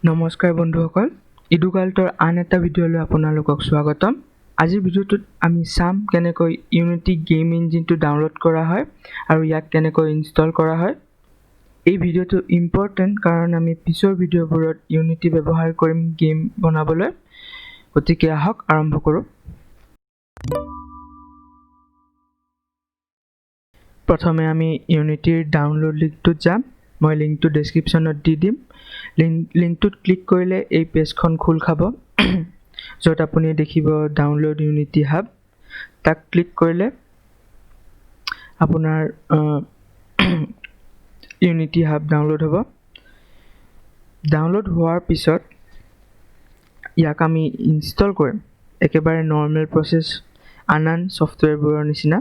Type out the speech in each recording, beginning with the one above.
নমস্কাৰ বন্ধুসকল EduCultৰ আন এটা ভিডিঅ'লৈ আপোনালোকক স্বাগতম আজিৰ ভিডিঅ'টোত আমি চাম কেনেকৈ ইউনিটি গেম ইঞ্জিনটো ডাউনলোড কৰা হয় আৰু ইয়াক কেনেকৈ ইনষ্টল কৰা হয় এই ভিডিঅ'টো ইম্পৰ্টেন্ট কাৰণ আমি পিছৰ ভিডিঅ'বোৰত ইউনিটি ব্যৱহাৰ কৰিম গেম বনাবলৈ গতিকে আহক আৰম্ভ কৰোঁ প্ৰথমে আমি ইউনিটিৰ ডাউনলোড লিংকটোত যাম মই লিংকটো ডেসক্ৰিপচনত দি দিম লিংকটোত ক্লিক কৰিলে এই পেজখন খোল খাব য'ত আপুনি দেখিব ডাউনলোড ইউনিটি হাব তাক ক্লিক কৰিলে আপোনাৰ ইউনিটি হাব ডাউনলোড হ'ব ডাউনলোড হোৱাৰ পিছত ইয়াক আমি ইনষ্টল কৰিম একেবাৰে নৰ্মেল প্ৰসেস আন সফটৱেৰবোৰৰ নিচিনা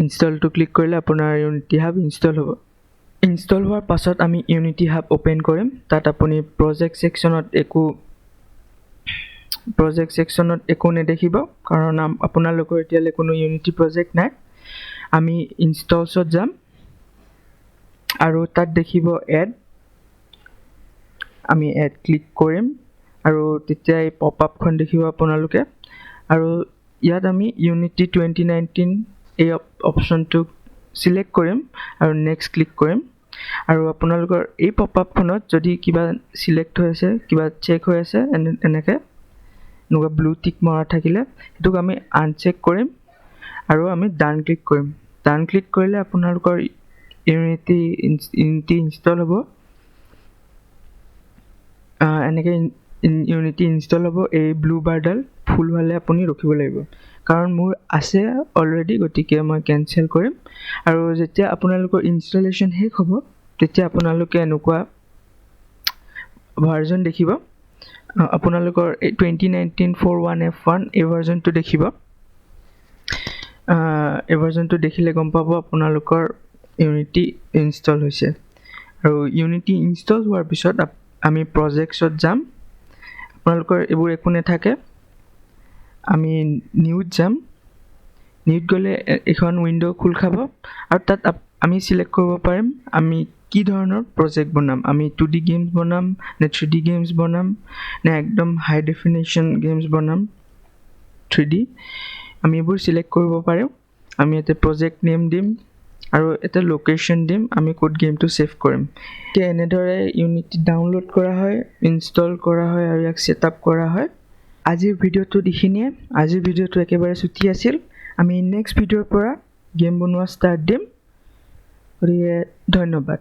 ইনষ্টল টু ক্লিক কৰিলে আপোনাৰ ইউনিটি হাব ইনষ্টল হ'ব ইনষ্টল হোৱাৰ পাছত আমি ইউনিটি হাব ওপেন কৰিম তাত আপুনি প্ৰজেক্ট সেকশনত একো নেদেখিব কাৰণ আপোনালোকৰ এতিয়ালৈ কোনো ইউনিটি প্ৰজেক্ট নাই আমি ইনষ্টলছত যাম আৰু তাত দেখিব এড আমি এড ক্লিক কৰিম আৰু তেতিয়া এই পপ আপখন দেখিব আপোনালোকে আৰু ইয়াত আমি ইউনিটি 2019 এই অপশনটো সিলেক্ট কৰিম আৰু নেক্সট ক্লিক কৰিম আৰু আপোনালোকৰ এই পপ আপখনত যদি কিবা সিলেক্ট হৈ আছে কিবা চেক হৈ আছে এনেকে নুগা ব্লু টিক মৰা থাকিলে এটোক আমি আনচেক কৰিম আৰু আমি ডান ক্লিক কৰিম ডান ক্লিক কৰিলে আপোনালোকৰ ইউনিটি ইনষ্টল হ'ব এনেকে ইউনিটি ইনষ্টল হ'ব এই ব্লু বাৰডাল ফুল হ'লে আপুনি ৰখিব লাগিব কাৰণ মোৰ আছে অলৰেডি গতিকে মই কেনসেল কৰিম আৰু যেতিয়া আপোনালোকৰ ইনষ্টলেচন শেষ হ'ব তেতিয়া আপোনালোকে এনেকুৱা ভাৰ্জন দেখিব আপোনালোকৰ 2019-41F1 এই ভাৰ্জনটো দেখিব এই ভাৰ্জনটো দেখিলে গম পাব আপোনালোকৰ ইউনিটি ইনষ্টল হৈছে আৰু ইউনিটি ইনষ্টল হোৱাৰ পিছত আমি প্ৰজেক্টছত যাম আপোনালোকৰ এবোৰ একো নেথাকে আমি নিউত যাম নিউত গলে এখন উইন্ডো খোল খাব আৰু তাত আমি সিলেক্ট কৰিব পাৰিম আমি কি ধৰণৰ প্ৰজেক্ট বনাম আমি 2D গেমছ বনাম নে 3D গেমছ বনাম নে একদম হাই ডেফিনেশন গেমছ বনাম 3D আমি এবোৰ সিলেক্ট কৰিব পাৰিম আমি এটা প্ৰজেক্ট নেম দিম আৰু এটা লোকেশন দিম আমি কোড গেমটো সেভ কৰিম তে এনেদৰে ইউনিটি ডাউনলোড কৰা হয় ইনষ্টল কৰা হয় আৰু ইয়াক সেটআপ কৰা হয় আজিৰ ভিডিঅ'টো দেখিনিয়ে আজিৰ ভিডিঅ'টো একেবাৰে ছুটি আছিল আমি নেক্সট ভিডিঅ'ৰ পৰা গেম বনোৱা ষ্টাৰ্ট দিম গতিকে ধন্যবাদ